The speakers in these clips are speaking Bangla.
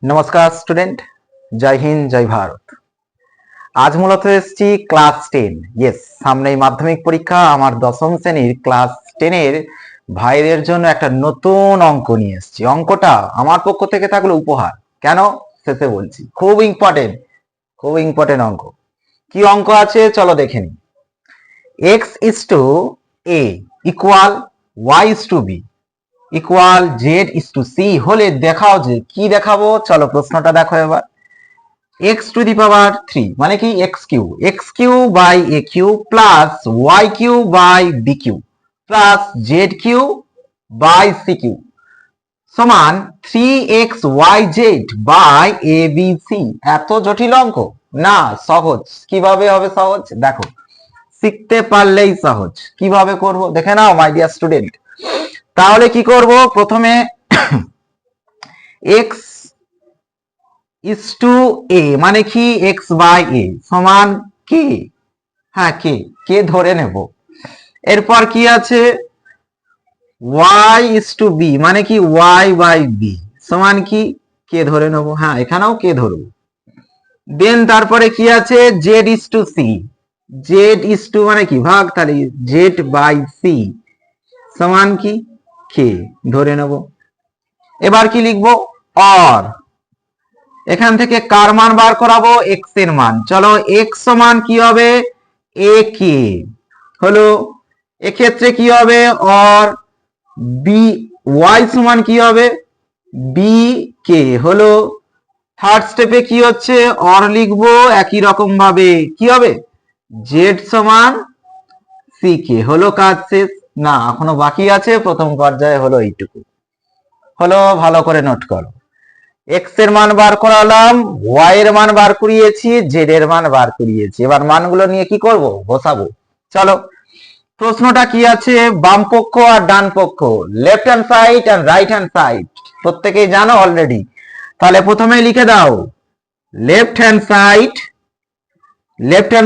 नमस्कार स्टूडेंट, जय हिंद जय भारत। आज मूलत एসেছি ক্লাস 10। यस, সামনেই মাধ্যমিক পরীক্ষা। আমার দশম শ্রেণীর ক্লাস 10 এর ভাইদের জন্য একটা নতুন অঙ্ক নিয়ে এসেছি। অঙ্কটা আমার পক্ষ থেকে থাকলো উপহার। কেন শেষে বলছি। খুব ইম্পর্টেন্ট অঙ্ক। কি অঙ্ক আছে চলো দেখে নিই। x is to a equal y is to b equal Z is to C হলে দেখাও যে কি দেখাবো। চলো প্রশ্নটা দেখো এবার। এক্স টু দি পাওয়ার 3 মানে কি X Q by A Q plus Y Q by B Q plus Z Q by C Q সমান 3xyz by A B C. এত জটিল অঙ্ক না, সহজ। কিভাবে হবে সহজ দেখো, শিখতে পারলেই সহজ। কিভাবে করব দেখে নাও মাই ডিয়ার স্টুডেন্ট। তাহলে কি করব, প্রথমে x is to a মানে কি x বাই a সমান কে, হ্যাঁ কে ধরে নেব। এরপর কি আছে y is to b মানে কি y বাই b সমান কি কে ধরে নেব, হ্যাঁ এখানেও কে ধরব। দেন তারপরে কি আছে z is to c, z is to মানে কি ভাগ, তাহলে z বাই c সমান কি কে ধরে নেব। এবার কি লিখবো অর, এখান থেকে কার মান বার করাবো x এর মান। চলো x সমান কি হবে a কে হলো, এক্ষেত্রে কি হবে অর বি y সমান কি হবে b কে হলো। থার্ড স্টেপে কি হচ্ছে অর লিখবো একই রকম ভাবে, কি হবে z সমান c কে হলো। কাজ শেষ না, এখনো বাকি আছে। প্রথম পর্যায়ে হলো এইটুকু হলো, ভালো করে নোট করো। এক্স এর মান বার করালাম, ওয়াই এর মান বার করিয়েছি, জেড এর মান বার করিয়েছি। এবার মানগুলো নিয়ে কি করব বসাবো। চলো প্রশ্নটা কি আছে, বাম পক্ষ আর ডান পক্ষ, লেফট হ্যান্ড সাইড আর রাইট হ্যান্ড সাইড প্রত্যেকেই জানো অলরেডি। তাহলে প্রথমে লিখে দাও লেফট হ্যান্ড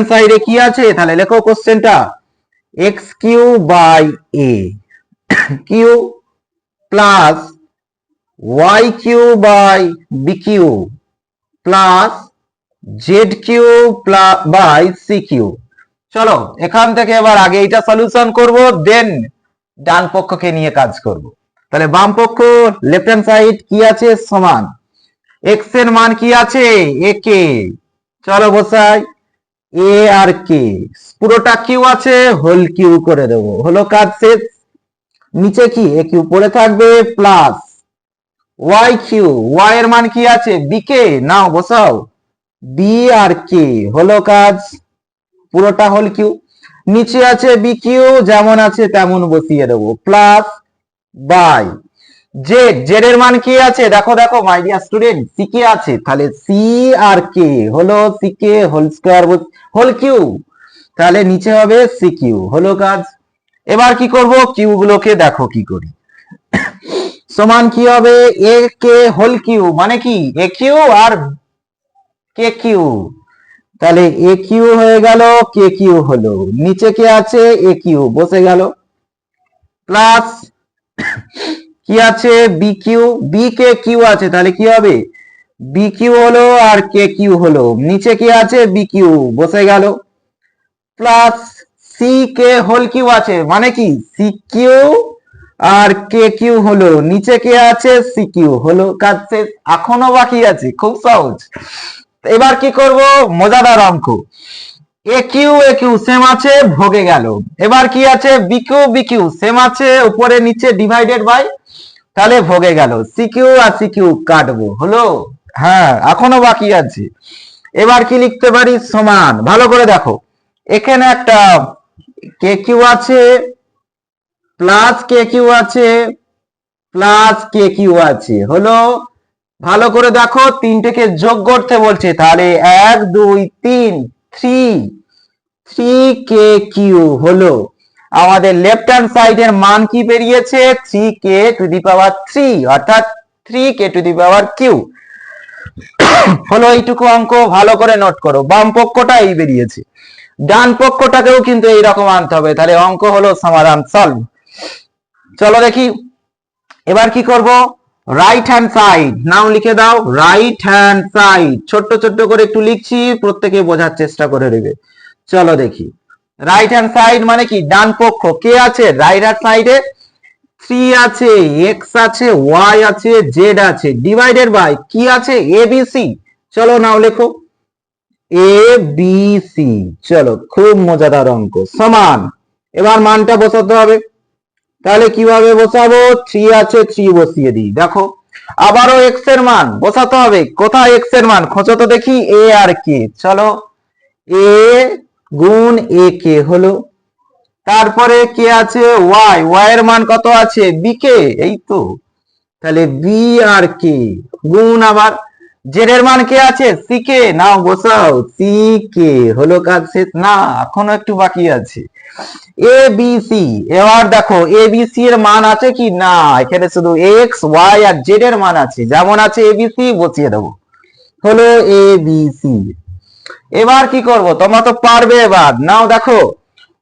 সাইডে কি আছে, তাহলে লেখো কোশ্চেনটা X Q by A Q plus Y Q by B Q plus Z Q by C Q. চলো এখান থেকে এবার আগে এটা সলিউশন করব, দেন ডান পক্ষকে নিয়ে কাজ করব। তাহলে বাম পক্ষ লেফট হ্যান্ড সাইড কি আছে সমান এক্স এর মান কি আছে এ কে, চলো বসাই এ আর কে, পুরোটা কিউ আছে হোল কিউ করে দেবো, হলো কাজ শেষ। নিচে কি এ কিউ পড়ে থাকবে প্লাস ওয়াই কিউ, ওয়াই এর মান কি আছে বি কে, নাও বসাও বি আর কে হলো কাজ, পুরোটা হোল কিউ। নিচে আছে বি কিউ যেমন আছে তেমন বসিয়ে দেবো প্লাস বাই জেড এর মান কি আছে দেখো দেখো my dear student C K আছে, তাহলে সি আর কে হলো C K whole square whole Q, তাহলে নিচে হবে সি কিউ হলো কাজ। এবার কি করব কিউ গুলোকে দেখো কি করি, সমান কি হবে এ কে হোল কিউ মানে কি এ কিউ আর কে কিউ, তাহলে এ কিউ হয়ে গেল কে কিউ হলো, নিচে কে আছে এ কিউ বসে গেল প্লাস কি আছে বি কিউ, বি কে কিউ আছে তাহলে কি হবে বি কিউ হলো আর কে কিউ হলো, নিচে কি আছে বি কিউ বসে গেল plus C K whole Q আছে মানে কি সি কিউ আর কে কিউ হলো, নিচে কে আছে সি কিউ হলো, কাজ শেষ। এখনো বাকি আছে, খুব সহজ। এবার কি করব মজাদার অঙ্ক, এ কিউ সেম আছে ভোগে গেল। এবার কি আছে বি কিউ সেম আছে উপরে নিচে ডিভাইডেড বাই, তাহলে ভোগে গেল। C Q R C Q কাটবো হলো, হ্যাঁ এখনো বাকি আছে। এবার কি লিখতে পারি সমান, ভালো করে দেখো এখানে একটা কে কিউ আছে প্লাস কে কিউ আছে প্লাস কে কিউ আছে হলো, ভালো করে দেখো তিনটেকে যোগ করতে বলছে, তাহলে 1 2 3 3 কে কিউ হলো। আমাদের লেফট হ্যান্ড সাইডের মান কি বেরিয়েছে 3 কে টু দি পাওয়ার 3 অর্থাৎ 3 কে টু দি পাওয়ার কিউ হলো। এইটুকু অঙ্ক ভালো করে নোট করো, বাম পক্ষটা এই বেরিয়েছে, ডান পক্ষটাকেও কিন্তু এইরকম আনতে হবে, তাহলে অঙ্ক হলো সমাধান সলভ। চলো দেখি এবার কি করব, রাইট হ্যান্ড সাইড, নাম লিখে দাও রাইট হ্যান্ড সাইড। ছোট্ট ছোট্ট করে একটু লিখছি, প্রত্যেকে বোঝার চেষ্টা করে নেবে। চলো দেখি, রাইট হ্যান্ড সাইড মানে কি, ডান পক্ষ। কে আছে রাইট হ্যান্ড সাইডে? 3 আছে, এক্স আছে, ওয়াই আছে, জেড আছে, ডিভাইডেড বাই কি আছে, এবিসি। চলো নাও লেখো এ বি সি। চলো, খুব মজাদার অঙ্ক। সমান, এবার মানটা বসাতে হবে। তাহলে কিভাবে বসাবো? 3 আছে, 3 বসিয়ে দিই। দেখো, আবারও এক্স এর মান বসাতে হবে। কোথায় এক্স এর মান খোঁজো তো দেখি, এ আর কে। চলো, এ গুণ এ কে হলো। তারপরে কে আছে, ওয়াই, ওয়াই এর মান কত আছে, বি কে, এই তো। তাহলে বি আর কে গুণ আবার জেড এর মান কে আছে, সি কে। নাও বসাও সি কে। হলো কাজ শেষ? না, এখনো একটু বাকি আছে। A B C. এবার দেখো এ বি সি এর মান আছে কি না, এখানে শুধু এক্স ওয়াই আর জেড এর মান আছে, যেমন আছে এ বি সি বসিয়ে দেবো। হলো এ বি সি। এবার কি করব, তোমরা তো পারবে। এবার নাও দেখো,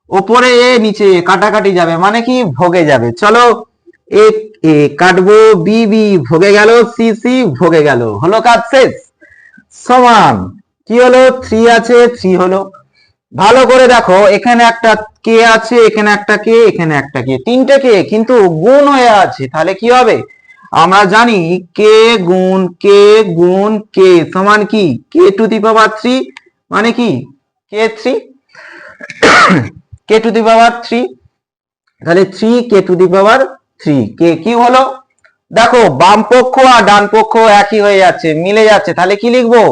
উপরে এ নিচে কাটাকাটি যাবে, মানে কি ভোগে যাবে। চলো, এ এ কাটবো, বি বি ভোগে গেল, সি সি ভোগে গেল। হলো কাজ শেষ। সমান কি হলো, 3 আছে, 3 হলো। ভালো করে দেখো, এখানে একটা কে আছে, এখানে একটা কে, এখানে একটা কে, তিনটে কে কিন্তু গুণ হয়ে আছে। তাহলে কি হবে, আমরা জানি কে গুণ কে সমান কি, কে টু দি পাওয়ার 3, মানে কি কে 3, কে টু দি পাওয়ার 3। তাহলে 3 কে টু দি পাওয়ার 3, কে কি হলো। দেখো, বাম পক্ষ আর ডান পক্ষ একই হয়ে যাচ্ছে, মিলে যাচ্ছে। তাহলে কি লিখবো,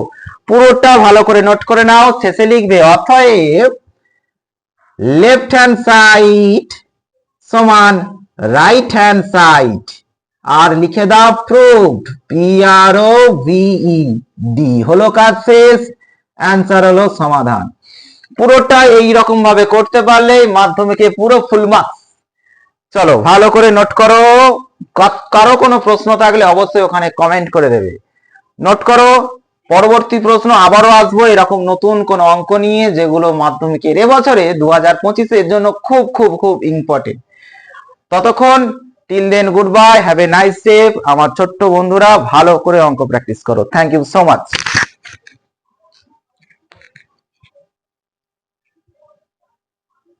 পুরোটা ভালো করে নোট করে নাও, শেষে লিখবে অতএব লেফট হ্যান্ড সাইড সমান রাইট হ্যান্ড সাইড। আর লিখে দাও প্রুভড, পি আর ও ভিই ডি। হলো কাজ শেষ, অ্যান্সার হলো সমাধান। পুরোটা এইরকম ভাবে করতে পারলে মাধ্যমিকে পুরো ফুল মার্কস। চলো ভালো করে নোট করো, কারো কোনো প্রশ্ন থাকলে অবশ্যই ওখানে কমেন্ট করে দেবে। নোট করো, পরবর্তী প্রশ্ন আবারও আসবো এরকম নতুন কোন অঙ্ক নিয়ে, যেগুলো মাধ্যমিকের এবছরে 2025-এর জন্য খুব খুব খুব ইম্পর্টেন্ট। ততক্ষণ till then good bye, have a nice day. আমার ছোট্ট বন্ধুরা, ভালো করে অঙ্ক প্র্যাকটিস করো। Thank you so much.